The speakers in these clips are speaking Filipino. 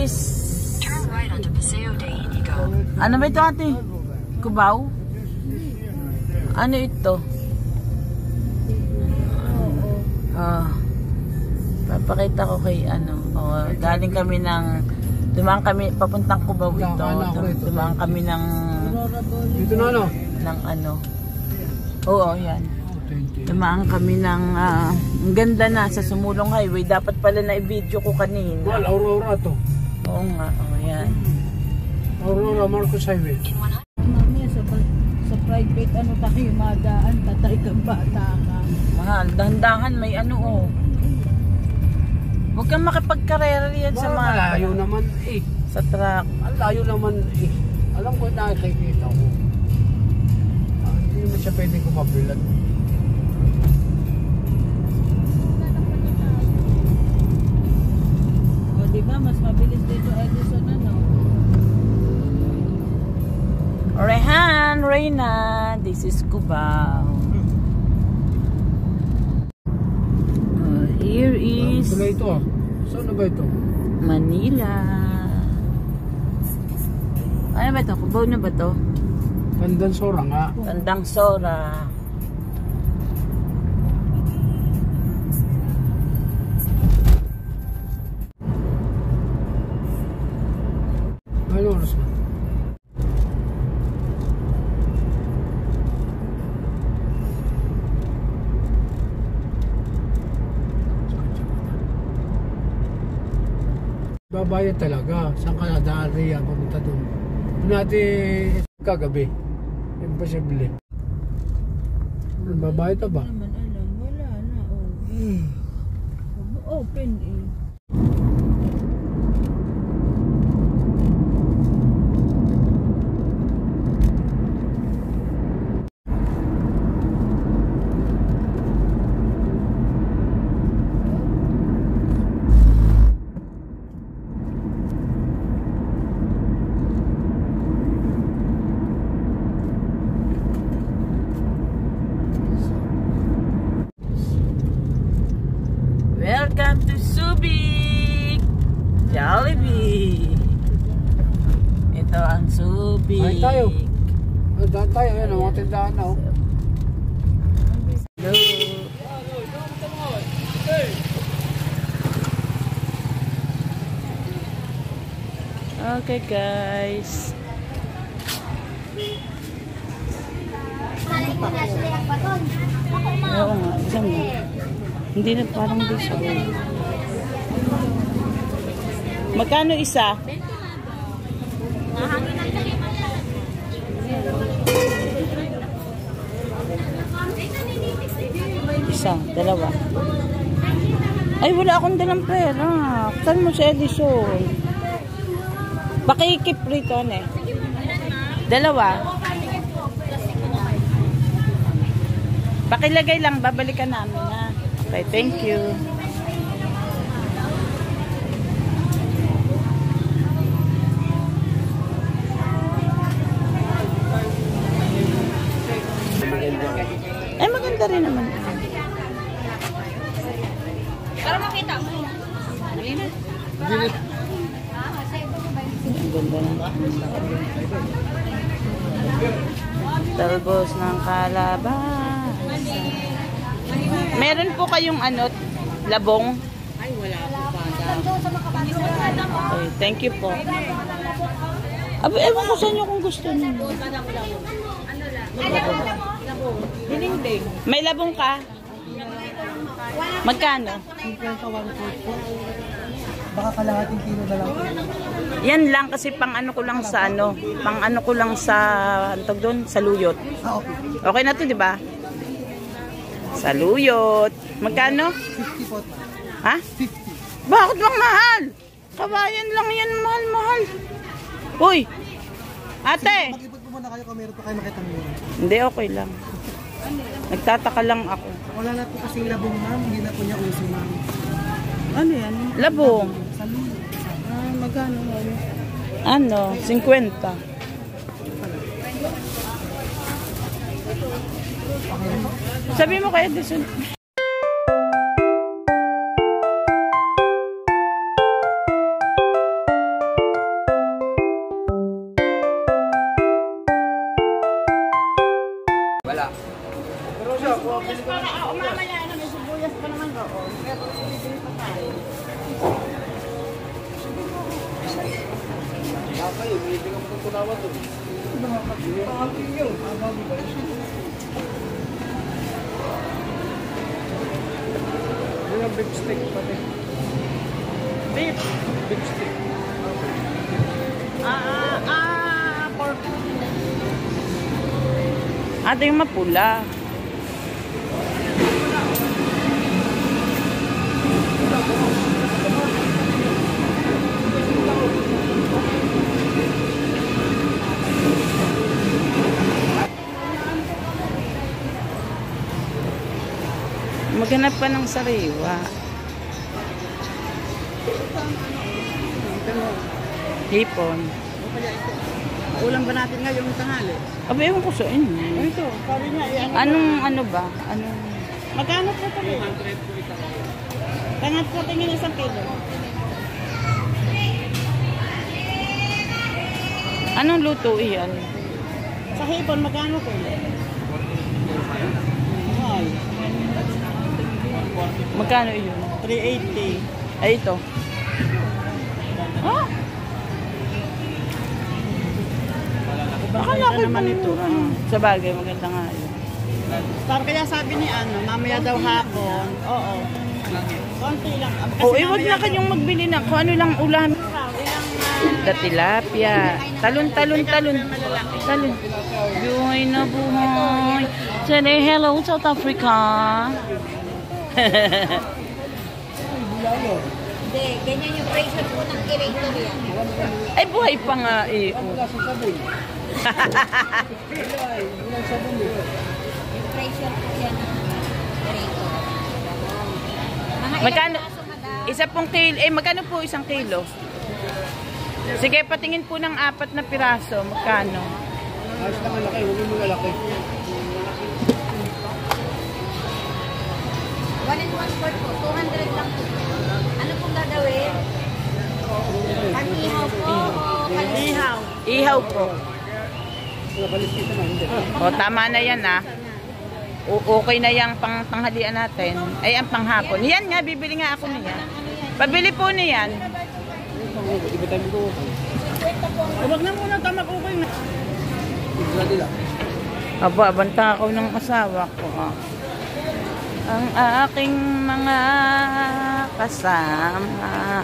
is... Turn right onto Paseo de Inigo. Ano ba ito, ate? Cubao? Ano ito? Papakita ko kay ano. Galing kami ng... Dumaan kami, papuntang Cubao ito. Dumaan kami ng... Dito na ano? Ng ano. Oo, yan. Dumaan kami ng... ang ganda na sa Sumulong Highway. Dapat pala na i-video ko kanina. Well, Aurora to. Oo nga, yan. Aurora Marcos Highway. Mamaya sa private ano tayo madaan, tatay kang bata ka. Mahal, dahan-dahan may ano Huwag kang makipagkarera yan sa mga... Malayo naman eh. Sa truck. Ang layo naman eh. Alam ko nakikita ko. Hindi naman siya pwede kumabilan. O diba, mas mabilis dito Edison ano? Rehan, Reyna, this is Cubao. Here is... Ano na ito ah? Saan na ba ito? Manila. Ano ba ito? Cubao na ba ito? Tandang Sora nga. Tandang Sora. Ano oras na? Babayad talaga. Saan ka nadaan Rhea? Pumunta doon. Doon natin kagabi. Imposible. Babayad na ba? Naman alam, wala na open eh. Welcome to Subic Jollibee. Ito ang Subic. Kain tayo. Daan tayo. Ayan ang mga tindahan na. Hello. Okay guys. Oo nga, isang mo. Hindi na parang di siya. Magkano isa? Isa, dalawa. Ay, wala akong dalang pera. Saan mo si Edison? Pakikip rito, Dalawa. Pakilagay lang, babalikan namin ha. Okay, thank you. Ay, maganda rin naman. Para makita mo. Ang ganda na. Talbos ng kalabasa. Meron po kayong ano, labong? Ay, wala po pa. Okay, thank you po. Aba, ewan ko sa inyo kung gusto niyo. May labong ka? Magkano? Baka kalahating kilo na lang. Yan lang kasi pang ano ko lang sa ano, pang ano ko lang sa antog doon, sa luyot. Okay. Okay na 'to, di ba? Sa luyot. Magkano? 50 po. Ha? 50. Bakit bang mahal? Kabayan lang yan, mahal-mahal. Uy! Ate! Mag-ipot po muna kayo kung meron pa kayo makita mo. Hindi, okay lang. Nagtataka lang ako. Wala na po kasing labong ma'am. Hindi na po niya uso ma'am. Ano yan? Labong. Sa lulo. Magkano? Ano? 50. Sabi mo kaya Edison. sibuyas para, mamaya na may sibuyas pa naman doon. Pero bibili pa tayo. Kayo, may hindi ka matutunawan doon. Pangapin yun. Yung beef steak pati. Beef. Beef steak. Pork. Ito yung mapula. Maghanap pa ng sariwa. Hipon. Ulam ba natin ngayong tanghali? Aba, ewan ko sa inyo. Ito, sabi niya, Ano ba? Anong... magkano po ito? 100 po ito. Tangat po tingin 1 kilo. Anong luto iyan? Sa hipon, magkano po? Mahal. Magkano iyon? 380. Ay, ito. Ah! Akala ko naman ito. Sa bagay, maganda nga yun. Parang kaya sabi ni mamaya daw hapon. Oo. Konti lang. O, wag na kanyang magbili na kung ano lang ulam. Da tilapia. Talon. Buhay na buhay. Say hello, South Africa. Hindi, ganyan yung pressure po ng curator yan. Ay, buhay pa nga eh. Wala sa sabon. Walang sabon eh. Yung pressure po yan ng curator. Mga Magkano? ilang kaso, madam? Isa pong kilo. Eh, magkano po 1 kilo? Sige, patingin po ng 4 na piraso. Magkano? Ayos lang ang laki. Huwag mo malaki. 1 and 1/4 po, 200 lang po. Ano pong gagawin? Pag-ihaw po o Ihaw. Ihaw po. Nakalis kita na. Hindi. O, tama na yan ah. Okay na yung panghalian natin. Ay, ang panghapon. Yan nga, bibili nga ako niyan. Pabili po niyan. Iba tayo ko. Huwag na muna tamak-ukay na. Iba nila. Aba, banta ako ng asawa ko. Ang aking mga kasama.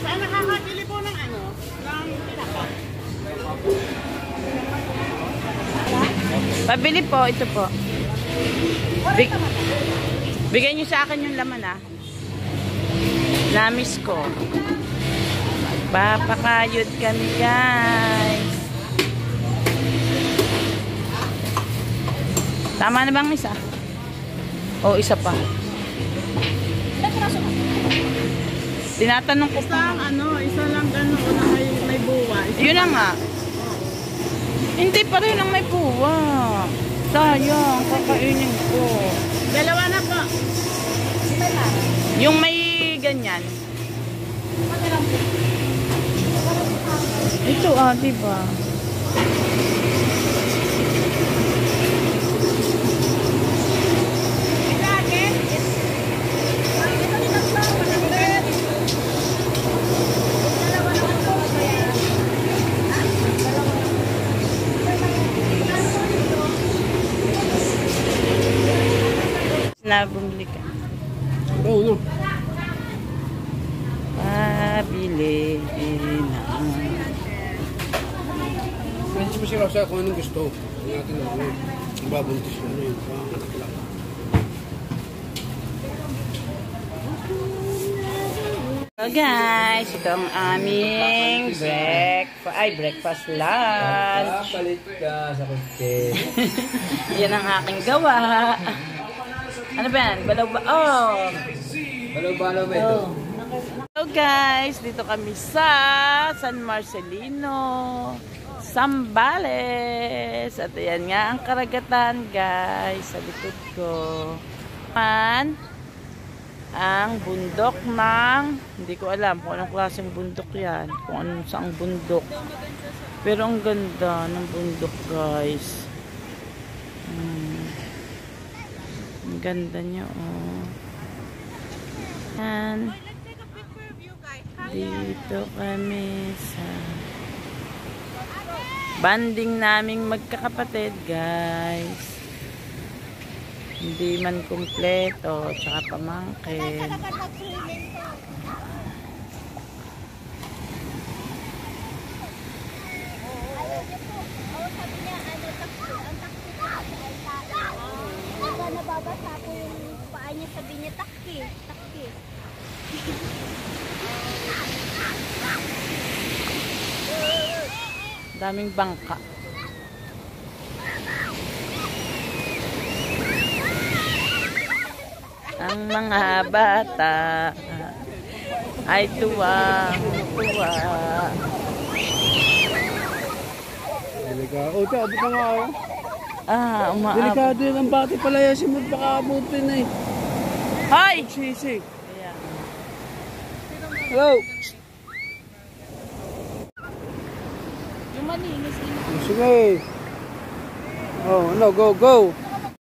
Saan nakakabili po ng ng tinapa? Pabili po, ito po. Bigyan niyo sa akin yung laman ah. Namis ko. Magpapakayod kami guys. Tama na bang isa? O isa pa? Tinatanong ko pa. Isa lang gano'n na may buwa. Yun na nga. Hindi pa rin ang may buwa. Sayang, kakainin ko. Dalawa na po. Yung may ganyan. Ito ah, diba? Na bumili ka. Oo, no. Pabili na. Medyo mo sila sa kung anong gusto. Hindi natin babuntis mo yun. Panganak lang. So guys, ito ang aming breakfast lunch. Palit ka sa kutse. Yan ang aking gawa. Ano ba yan? Balaw ba? Oh! Balaw-balaw ba ito? So guys, dito kami sa San Marcelino, Zambales. At ayan nga ang karagatan guys sa likod ko. Ang bundok ng, hindi ko alam kung anong klaseng bundok yan, kung anong saang bundok, pero ang ganda ng bundok guys. Ang ganda niya oh. Yan. Dito kami sa banding naming magkakapatid guys. Hindi man kumpleto, tsaka pamangkin. Nababasa po yung paa niya, sabi niya, takki. Daming bangka. Ang mga bata ay tuwang-tuwa. Delikado. Abot na nga ako. Umaabot. Delikado yun ang bati pala yan. Simod baka abutin eh. Hoy! Sisi. Ayan. Hello. Yung malinis. Sige. Oh, no, go.